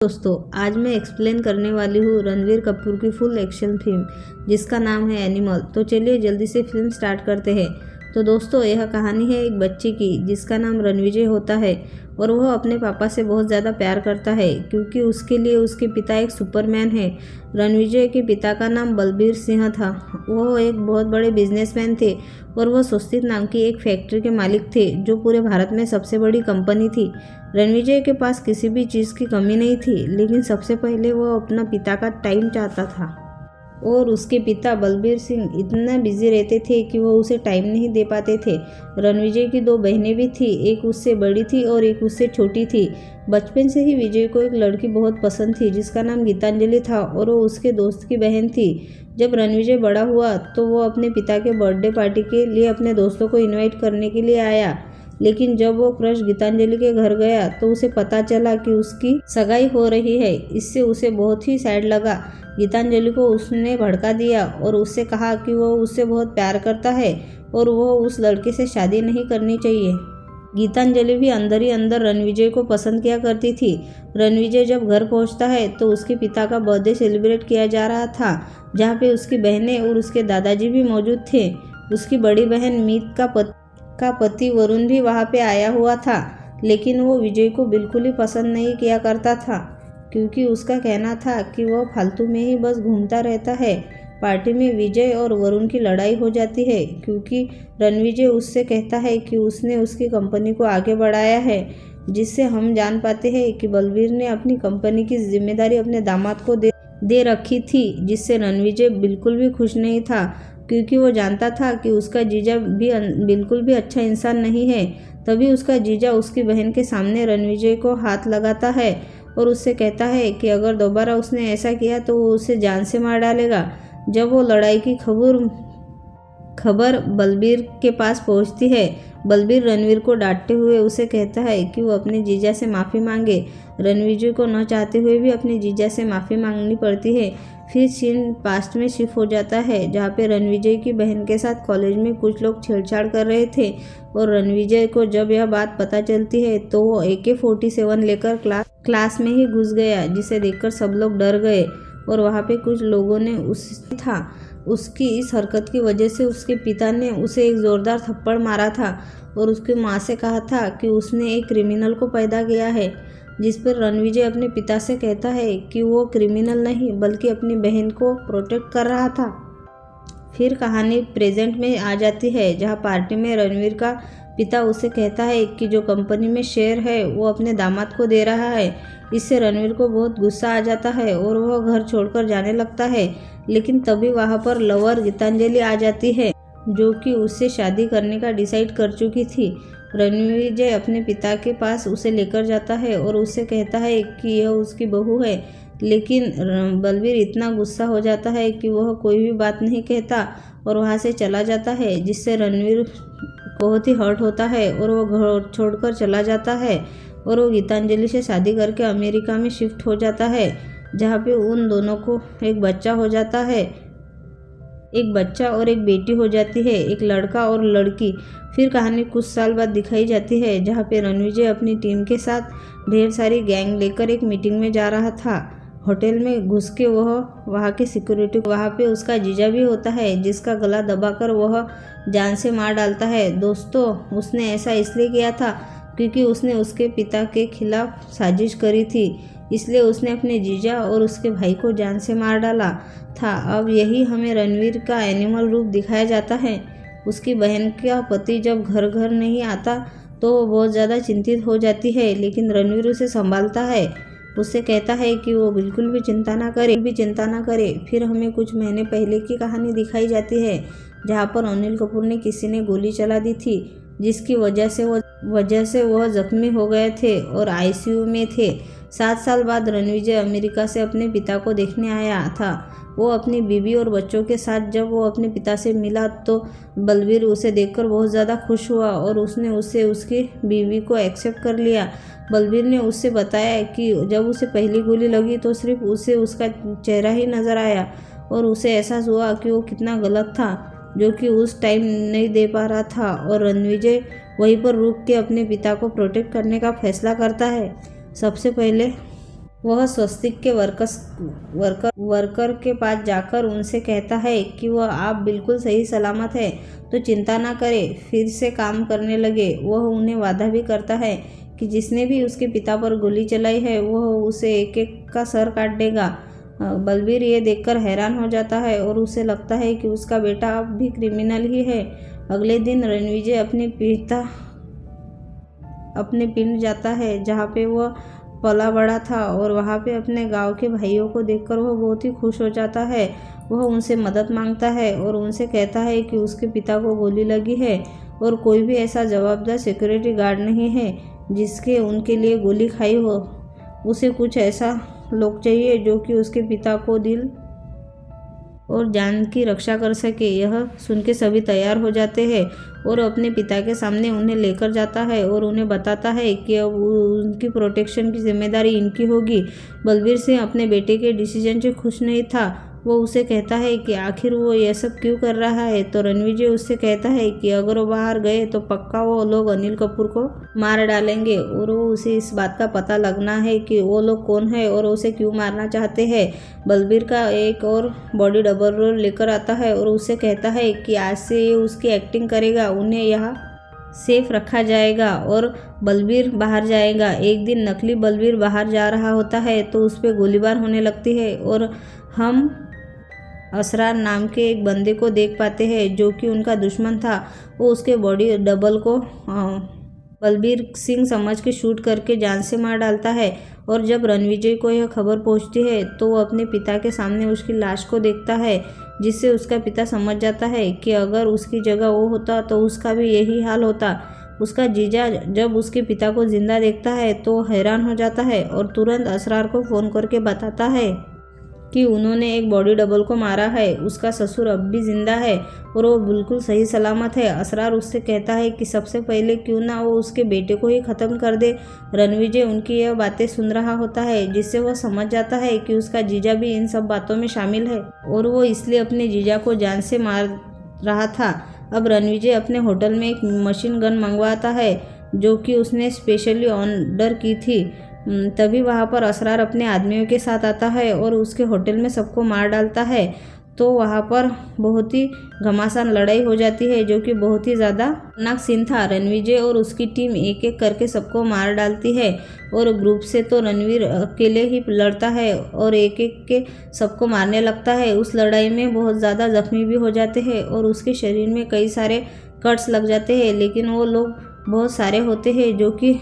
दोस्तों, आज मैं एक्सप्लेन करने वाली हूँ रणवीर कपूर की फुल एक्शन फिल्म जिसका नाम है एनिमल। तो चलिए जल्दी से फिल्म स्टार्ट करते हैं। तो दोस्तों, यह कहानी है एक बच्चे की जिसका नाम रणविजय होता है और वह अपने पापा से बहुत ज़्यादा प्यार करता है क्योंकि उसके लिए उसके पिता एक सुपरमैन है। रणविजय के पिता का नाम बलबीर सिंह था। वह एक बहुत बड़े बिजनेसमैन थे और वह स्वस्तिक नाम की एक फैक्ट्री के मालिक थे जो पूरे भारत में सबसे बड़ी कंपनी थी। रणविजय के पास किसी भी चीज़ की कमी नहीं थी, लेकिन सबसे पहले वह अपना पिता का टाइम चाहता था और उसके पिता बलबीर सिंह इतना बिजी रहते थे कि वह उसे टाइम नहीं दे पाते थे। रणविजय की दो बहनें भी थी, एक उससे बड़ी थी और एक उससे छोटी थी। बचपन से ही विजय को एक लड़की बहुत पसंद थी जिसका नाम गीतांजलि था और वो उसके दोस्त की बहन थी। जब रणविजय बड़ा हुआ तो वो अपने पिता के बर्थडे पार्टी के लिए अपने दोस्तों को इनवाइट करने के लिए आया, लेकिन जब वो क्रश गीतांजलि के घर गया तो उसे पता चला कि उसकी सगाई हो रही है। इससे उसे बहुत ही सैड लगा। गीतांजलि को उसने भड़का दिया और उससे कहा कि वो उससे बहुत प्यार करता है और वो उस लड़के से शादी नहीं करनी चाहिए। गीतांजलि भी अंदर ही अंदर रणविजय को पसंद किया करती थी। रणविजय जब घर पहुंचता है तो उसके पिता का बर्थडे सेलिब्रेट किया जा रहा था, जहाँ पे उसकी बहनें और उसके दादाजी भी मौजूद थे। उसकी बड़ी बहन मीत का पति वरुण भी वहाँ पे आया हुआ था, लेकिन वो विजय को बिल्कुल ही पसंद नहीं किया करता था क्योंकि उसका कहना था कि वह फालतू में ही बस घूमता रहता है। पार्टी में विजय और वरुण की लड़ाई हो जाती है क्योंकि रणविजय उससे कहता है कि उसने उसकी कंपनी को आगे बढ़ाया है, जिससे हम जान पाते हैं कि बलबीर ने अपनी कंपनी की जिम्मेदारी अपने दामाद को दे रखी थी, जिससे रणविजय बिल्कुल भी खुश नहीं था क्योंकि वो जानता था कि उसका जीजा भी बिल्कुल भी अच्छा इंसान नहीं है। तभी उसका जीजा उसकी बहन के सामने रणविजय को हाथ लगाता है और उससे कहता है कि अगर दोबारा उसने ऐसा किया तो वो उसे जान से मार डालेगा। जब वो लड़ाई की खबर बलबीर के पास पहुंचती है, बलबीर रणवीर को डांटते हुए उसे कहता है कि वो अपने जीजा से माफ़ी मांगे। रणविजय को न चाहते हुए भी अपने जीजा से माफ़ी मांगनी पड़ती है। फिर सीन पास्ट में शिफ्ट हो जाता है, जहाँ पे रणविजय की बहन के साथ कॉलेज में कुछ लोग छेड़छाड़ कर रहे थे और रणविजय को जब यह बात पता चलती है तो वो AK-47 लेकर क्लास में ही घुस गया, जिसे देखकर सब लोग डर गए और वहाँ पे कुछ लोगों ने उसकी इस हरकत की वजह से उसके पिता ने उसे एक ज़ोरदार थप्पड़ मारा था और उसकी माँ से कहा था कि उसने एक क्रिमिनल को पैदा किया है, जिस पर रणविजय अपने पिता से कहता है कि वो क्रिमिनल नहीं बल्कि अपनी बहन को प्रोटेक्ट कर रहा था। फिर कहानी प्रेजेंट में आ जाती है, जहाँ पार्टी में रणवीर का पिता उसे कहता है कि जो कंपनी में शेयर है वो अपने दामाद को दे रहा है। इससे रणवीर को बहुत गुस्सा आ जाता है और वह घर छोड़कर जाने लगता है, लेकिन तभी वहाँ पर लवर गीतांजलि आ जाती है जो कि उससे शादी करने का डिसाइड कर चुकी थी। रणविजय अपने पिता के पास उसे लेकर जाता है और उससे कहता है कि यह उसकी बहू है, लेकिन बलबीर इतना गुस्सा हो जाता है कि वह कोई भी बात नहीं कहता और वहाँ से चला जाता है, जिससे रणवीर बहुत ही हर्ट होता है और वह घर छोड़कर चला जाता है और वो गीतांजलि से शादी करके अमेरिका में शिफ्ट हो जाता है, जहाँ पे उन दोनों को एक बच्चा हो जाता है। एक बच्चा और एक बेटी हो जाती है, एक लड़का और लड़की। फिर कहानी कुछ साल बाद दिखाई जाती है, जहाँ पे रणविजय अपनी टीम के साथ ढेर सारी गैंग लेकर एक मीटिंग में जा रहा था। होटल में घुस के वह वहाँ के सिक्योरिटी, वहाँ पे उसका जीजा भी होता है जिसका गला दबाकर वह जान से मार डालता है। दोस्तों, उसने ऐसा इसलिए किया था क्योंकि उसने उसके पिता के खिलाफ साजिश करी थी, इसलिए उसने अपने जीजा और उसके भाई को जान से मार डाला था। अब यही हमें रणवीर का एनिमल रूप दिखाया जाता है। उसकी बहन का पति जब घर नहीं आता तो वो बहुत ज़्यादा चिंतित हो जाती है, लेकिन रणवीर उसे संभालता है। उससे कहता है कि वो बिल्कुल भी चिंता ना करे। फिर हमें कुछ महीने पहले की कहानी दिखाई जाती है, जहाँ पर अनिल कपूर ने किसी ने गोली चला दी थी, जिसकी वजह से वह जख्मी हो गए थे और ICU में थे। 7 साल बाद रणविजय अमेरिका से अपने पिता को देखने आया था। वो अपनी बीवी और बच्चों के साथ जब वो अपने पिता से मिला तो बलबीर उसे देखकर बहुत ज़्यादा खुश हुआ और उसने उसकी बीवी को एक्सेप्ट कर लिया। बलबीर ने उससे बताया कि जब उसे पहली गोली लगी तो सिर्फ उसे उसका चेहरा ही नज़र आया और उसे एहसास हुआ कि वो कितना गलत था, जो कि उस टाइम नहीं दे पा रहा था। और रणविजय वहीं पर रुक के अपने पिता को प्रोटेक्ट करने का फैसला करता है। सबसे पहले वह स्वस्तिक के वर्कर के पास जाकर उनसे कहता है कि वह आप बिल्कुल सही सलामत है, तो चिंता ना करें, फिर से काम करने लगे। वह उन्हें वादा भी करता है कि जिसने भी उसके पिता पर गोली चलाई है वह उसे एक एक का सर काट देगा। बलबीर ये देखकर हैरान हो जाता है और उसे लगता है कि उसका बेटा अब भी क्रिमिनल ही है। अगले दिन रणविजय अपने पिंड जाता है जहाँ पे वह पला बड़ा था और वहाँ पे अपने गांव के भाइयों को देखकर वह बहुत ही खुश हो जाता है। वह उनसे मदद मांगता है और उनसे कहता है कि उसके पिता को गोली लगी है और कोई भी ऐसा जवाबदार सिक्योरिटी गार्ड नहीं है जिसके उनके लिए गोली खाई हो। उसे कुछ ऐसा लोग चाहिए जो कि उसके पिता को दिल और जान की रक्षा कर सके। यह सुन के सभी तैयार हो जाते हैं और अपने पिता के सामने उन्हें लेकर जाता है और उन्हें बताता है कि अब उनकी प्रोटेक्शन की जिम्मेदारी इनकी होगी। बलबीर सिंह अपने बेटे के डिसीजन से खुश नहीं था। वो उसे कहता है कि आखिर वो यह सब क्यों कर रहा है, तो रणविजय उससे कहता है कि अगर वो बाहर गए तो पक्का वो लोग अनिल कपूर को मार डालेंगे और वो उसे इस बात का पता लगना है कि वो लोग कौन है और उसे क्यों मारना चाहते हैं। बलबीर का एक और बॉडी डबल रोल लेकर आता है और उसे कहता है कि आज से ये उसकी एक्टिंग करेगा, उन्हें यहाँ सेफ रखा जाएगा और बलबीर बाहर जाएगा। एक दिन नकली बलबीर बाहर जा रहा होता है तो उस पर गोलीबार होने लगती है और हम असरार नाम के एक बंदे को देख पाते हैं जो कि उनका दुश्मन था। वो उसके बॉडी डबल को बलबीर सिंह समझ के शूट करके जान से मार डालता है और जब रणविजय को यह खबर पहुंचती है तो वो अपने पिता के सामने उसकी लाश को देखता है, जिससे उसका पिता समझ जाता है कि अगर उसकी जगह वो होता तो उसका भी यही हाल होता। उसका जीजा जब उसके पिता को जिंदा देखता है तो हैरान हो जाता है और तुरंत असरार को फ़ोन करके बताता है कि उन्होंने एक बॉडी डबल को मारा है। उसका ससुर अब भी जिंदा है और वो बिल्कुल सही सलामत है। असरार उससे कहता है कि सबसे पहले क्यों ना वो उसके बेटे को ही ख़त्म कर दे। रणविजय उनकी यह बातें सुन रहा होता है, जिससे वह समझ जाता है कि उसका जीजा भी इन सब बातों में शामिल है और वो इसलिए अपने जीजा को जान से मार रहा था। अब रणविजय अपने होटल में एक मशीन गन मंगवाता है जो कि उसने स्पेशली ऑर्डर की थी। तभी वहाँ पर असरार अपने आदमियों के साथ आता है और उसके होटल में सबको मार डालता है। तो वहाँ पर बहुत ही घमासान लड़ाई हो जाती है जो कि बहुत ही ज़्यादा खतरनाक सीन था। रणविजय और उसकी टीम एक एक करके सबको मार डालती है और ग्रुप से तो रणवीर अकेले ही लड़ता है और एक एक के सबको मारने लगता है। उस लड़ाई में बहुत ज़्यादा जख्मी भी हो जाते हैं और उसके शरीर में कई सारे कट्स लग जाते हैं, लेकिन वो लोग बहुत सारे होते हैं जो कि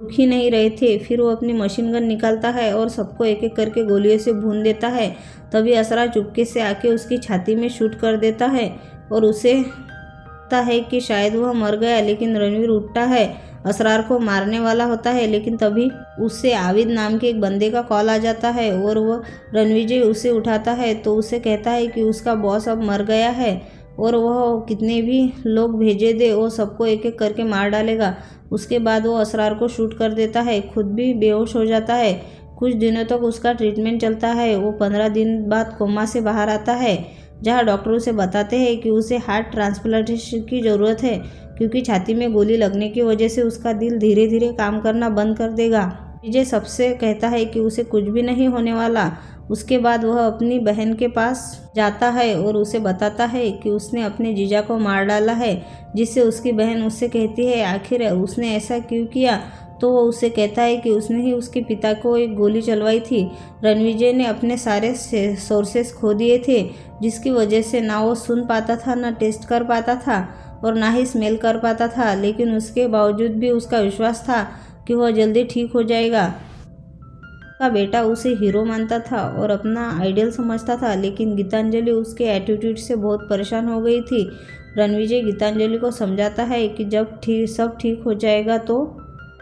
रुक ही नहीं रहे थे। फिर वो अपनी मशीन गन निकालता है और सबको एक एक करके गोलियों से भून देता है। तभी असरार चुपके से आके उसकी छाती में शूट कर देता है और उसे लगता है कि शायद वह मर गया, लेकिन रणवीर उठता है, असरार को मारने वाला होता है। लेकिन तभी उससे आविद नाम के एक बंदे का कॉल आ जाता है और वह रणविजय उसे उठाता है तो उसे कहता है कि उसका बॉस अब मर गया है और वह कितने भी लोग भेजे दे वो सबको एक एक करके मार डालेगा। उसके बाद वो असरार को शूट कर देता है, खुद भी बेहोश हो जाता है। कुछ दिनों तक उसका ट्रीटमेंट चलता है। वो 15 दिन बाद कोमा से बाहर आता है, जहाँ डॉक्टर उसे बताते हैं कि उसे हार्ट ट्रांसप्लांटेशन की ज़रूरत है क्योंकि छाती में गोली लगने की वजह से उसका दिल धीरे धीरे काम करना बंद कर देगा। विजय सबसे कहता है कि उसे कुछ भी नहीं होने वाला। उसके बाद वह अपनी बहन के पास जाता है और उसे बताता है कि उसने अपने जीजा को मार डाला है, जिससे उसकी बहन उससे कहती है आखिर उसने ऐसा क्यों किया। तो वो उसे कहता है कि उसने ही उसके पिता को एक गोली चलवाई थी। रणविजय ने अपने सारे सोर्सेस खो दिए थे, जिसकी वजह से ना वो सुन पाता था, ना टेस्ट कर पाता था और ना ही स्मेल कर पाता था, लेकिन उसके बावजूद भी उसका विश्वास था कि वह जल्दी ठीक हो जाएगा। का बेटा उसे हीरो मानता था और अपना आइडियल समझता था, लेकिन गीतांजलि उसके एटीट्यूड से बहुत परेशान हो गई थी। रणविजय गीतांजलि को समझाता है कि जब सब ठीक हो जाएगा तो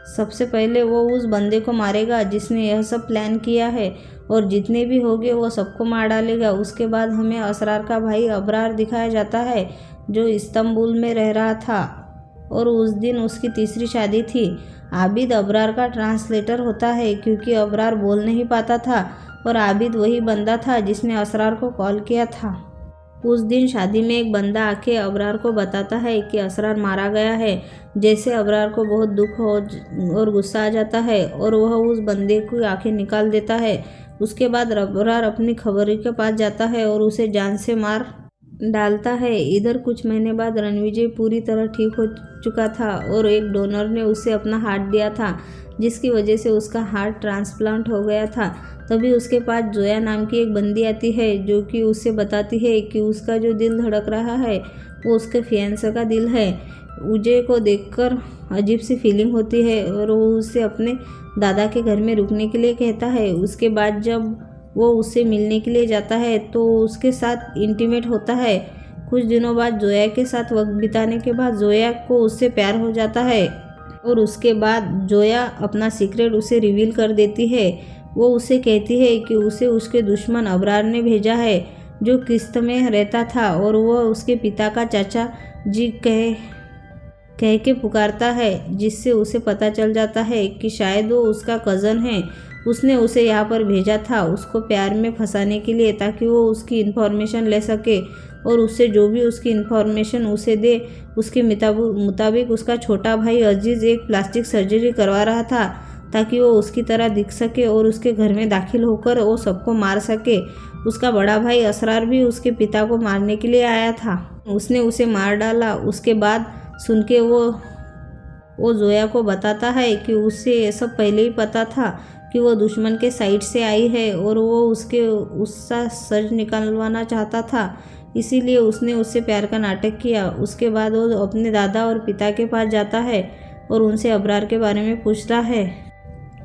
सबसे पहले वो उस बंदे को मारेगा जिसने यह सब प्लान किया है और जितने भी होंगे वो सबको मार डालेगा। उसके बाद हमें असरार का भाई अबरार दिखाया जाता है जो इस्तांबुल में रह रहा था और उस दिन उसकी तीसरी शादी थी। आबिद अबरार का ट्रांसलेटर होता है क्योंकि अबरार बोल नहीं पाता था और आबिद वही बंदा था जिसने असरार को कॉल किया था। उस दिन शादी में एक बंदा आके अबरार को बताता है कि असरार मारा गया है। जैसे अबरार को बहुत दुख हो और गुस्सा आ जाता है और वह उस बंदे की आंखें निकाल देता है। उसके बाद अबरार अपनी खबरी के पास जाता है और उसे जान से मार डालता है। इधर कुछ महीने बाद रणविजय पूरी तरह ठीक हो चुका था और एक डोनर ने उसे अपना हार्ट दिया था, जिसकी वजह से उसका हार्ट ट्रांसप्लांट हो गया था। तभी उसके पास जोया नाम की एक बंदी आती है, जो कि उसे बताती है कि उसका जो दिल धड़क रहा है वो उसके फियांसे का दिल है। उजय को देखकर अजीब सी फीलिंग होती है और वो उसे अपने दादा के घर में रुकने के लिए कहता है। उसके बाद जब वो उससे मिलने के लिए जाता है तो उसके साथ इंटीमेट होता है। कुछ दिनों बाद जोया के साथ वक्त बिताने के बाद जोया को उससे प्यार हो जाता है और उसके बाद जोया अपना सीक्रेट उसे रिवील कर देती है। वो उसे कहती है कि उसे उसके दुश्मन अबरार ने भेजा है, जो किश्त में रहता था, और वह उसके पिता का चाचा जी कह के पुकारता है, जिससे उसे पता चल जाता है कि शायद वो उसका कज़न है। उसने उसे यहाँ पर भेजा था उसको प्यार में फंसाने के लिए, ताकि वो उसकी इन्फॉर्मेशन ले सके और उससे जो भी उसकी इन्फॉर्मेशन उसे दे उसके मुताबिक उसका छोटा भाई अजीज़ एक प्लास्टिक सर्जरी करवा रहा था, ताकि वो उसकी तरह दिख सके और उसके घर में दाखिल होकर वो सबको मार सके। उसका बड़ा भाई असरार भी उसके पिता को मारने के लिए आया था। उसने उसे मार डाला। उसके बाद सुन के वो जोया को बताता है कि उसे ये सब पहले ही पता था कि वो दुश्मन के साइड से आई है और वो उसका सच निकालवाना चाहता था, इसीलिए उसने उससे प्यार का नाटक किया। उसके बाद वो अपने दादा और पिता के पास जाता है और उनसे अबरार के बारे में पूछता है।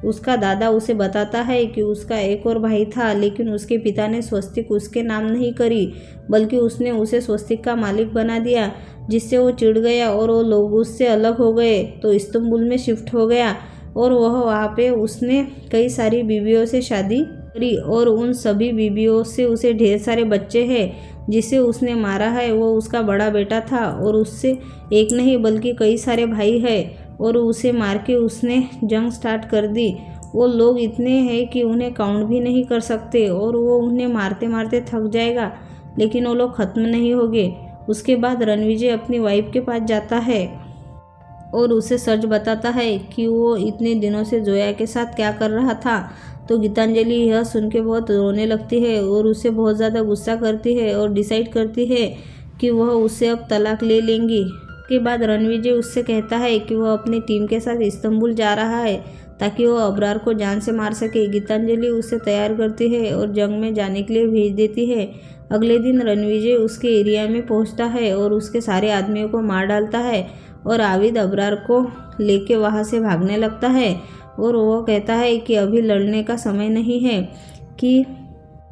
उसका दादा उसे बताता है कि उसका एक और भाई था, लेकिन उसके पिता ने स्वस्तिक उसके नाम नहीं करी, बल्कि उसने उसे स्वस्तिक का मालिक बना दिया, जिससे वो चिढ़ गया और वो लोग उससे अलग हो गए तो इस्तांबुल में शिफ्ट हो गया। और वहाँ पे उसने कई सारी बीवियों से शादी करी और उन सभी बीवियों से उसे ढेर सारे बच्चे हैं। जिसे उसने मारा है वो उसका बड़ा बेटा था और उससे एक नहीं बल्कि कई सारे भाई हैं, और उसे मार के उसने जंग स्टार्ट कर दी। वो लोग इतने हैं कि उन्हें काउंट भी नहीं कर सकते और वो उन्हें मारते मारते थक जाएगा, लेकिन वो लोग ख़त्म नहीं होंगे। उसके बाद रणविजय अपनी वाइफ के पास जाता है और उसे सच बताता है कि वो इतने दिनों से जोया के साथ क्या कर रहा था। तो गीतांजलि यह सुन के बहुत रोने लगती है और उसे बहुत ज़्यादा गुस्सा करती है और डिसाइड करती है कि वह उससे अब तलाक ले लेंगी। के बाद रणविजय उससे कहता है कि वह अपनी टीम के साथ इस्तांबुल जा रहा है ताकि वह अबरार को जान से मार सके। गीतांजलि उसे तैयार करती है और जंग में जाने के लिए भेज देती है। अगले दिन रणविजय उसके एरिया में पहुंचता है और उसके सारे आदमियों को मार डालता है और आविद अबरार को लेके वहां से भागने लगता है और वह कहता है कि अभी लड़ने का समय नहीं है। कि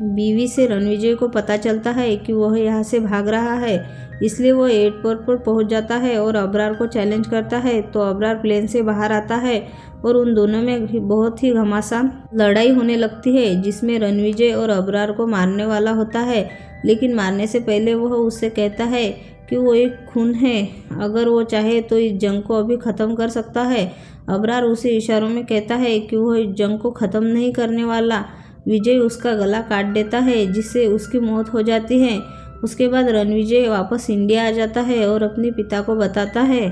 बीवी से रणविजय को पता चलता है कि वह यहाँ से भाग रहा है, इसलिए वो एयरपोर्ट पर पहुंच जाता है और अबरार को चैलेंज करता है। तो अबरार प्लेन से बाहर आता है और उन दोनों में बहुत ही घमासान लड़ाई होने लगती है, जिसमें रणविजय और अबरार को मारने वाला होता है। लेकिन मारने से पहले वह उससे कहता है कि वो एक खून है, अगर वो चाहे तो इस जंग को अभी ख़त्म कर सकता है। अबरार उसे इशारों में कहता है कि वह इस जंग को ख़त्म नहीं करने वाला। विजय उसका गला काट देता है, जिससे उसकी मौत हो जाती है। उसके बाद रणविजय वापस इंडिया आ जाता है और अपने पिता को बताता है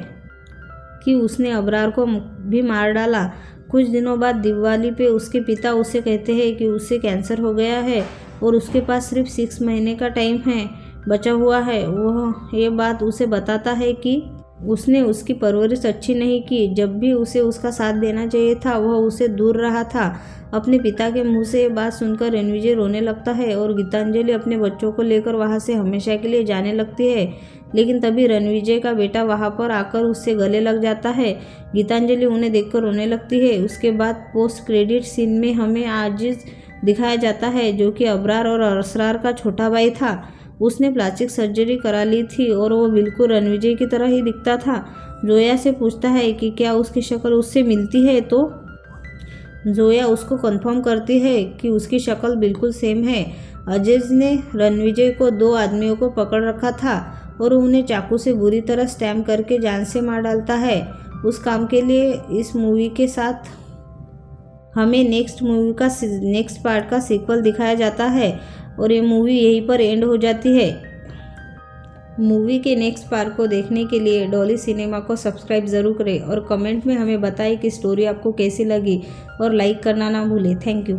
कि उसने अबरार को भी मार डाला। कुछ दिनों बाद दिवाली पे उसके पिता उसे कहते हैं कि उसे कैंसर हो गया है और उसके पास सिर्फ 6 महीने का टाइम है बचा हुआ है। वह ये बात उसे बताता है कि उसने उसकी परवरिश अच्छी नहीं की। जब भी उसे उसका साथ देना चाहिए था वह उसे दूर रहा था। अपने पिता के मुंह से ये बात सुनकर रणविजय रोने लगता है और गीतांजलि अपने बच्चों को लेकर वहां से हमेशा के लिए जाने लगती है। लेकिन तभी रणविजय का बेटा वहां पर आकर उससे गले लग जाता है। गीतांजलि उन्हें देखकर रोने लगती है। उसके बाद पोस्ट क्रेडिट सीन में हमें आजिज दिखाया जाता है, जो कि अबरार और असरार का छोटा भाई था। उसने प्लास्टिक सर्जरी करा ली थी और वो बिल्कुल रणविजय की तरह ही दिखता था। जोया से पूछता है कि क्या उसकी शक्ल उससे मिलती है, तो जोया उसको कंफर्म करती है कि उसकी शक्ल बिल्कुल सेम है। अजीज ने रणविजय को 2 आदमियों को पकड़ रखा था और उन्हें चाकू से बुरी तरह स्टैम्प करके जान से मार डालता है। उस काम के लिए इस मूवी के साथ हमें नेक्स्ट पार्ट का सीक्वल दिखाया जाता है और ये मूवी यहीं पर एंड हो जाती है। मूवी के नेक्स्ट पार्ट को देखने के लिए डॉली सिनेमा को सब्सक्राइब ज़रूर करें और कमेंट में हमें बताएं कि स्टोरी आपको कैसी लगी और लाइक करना ना भूलें। Thank you.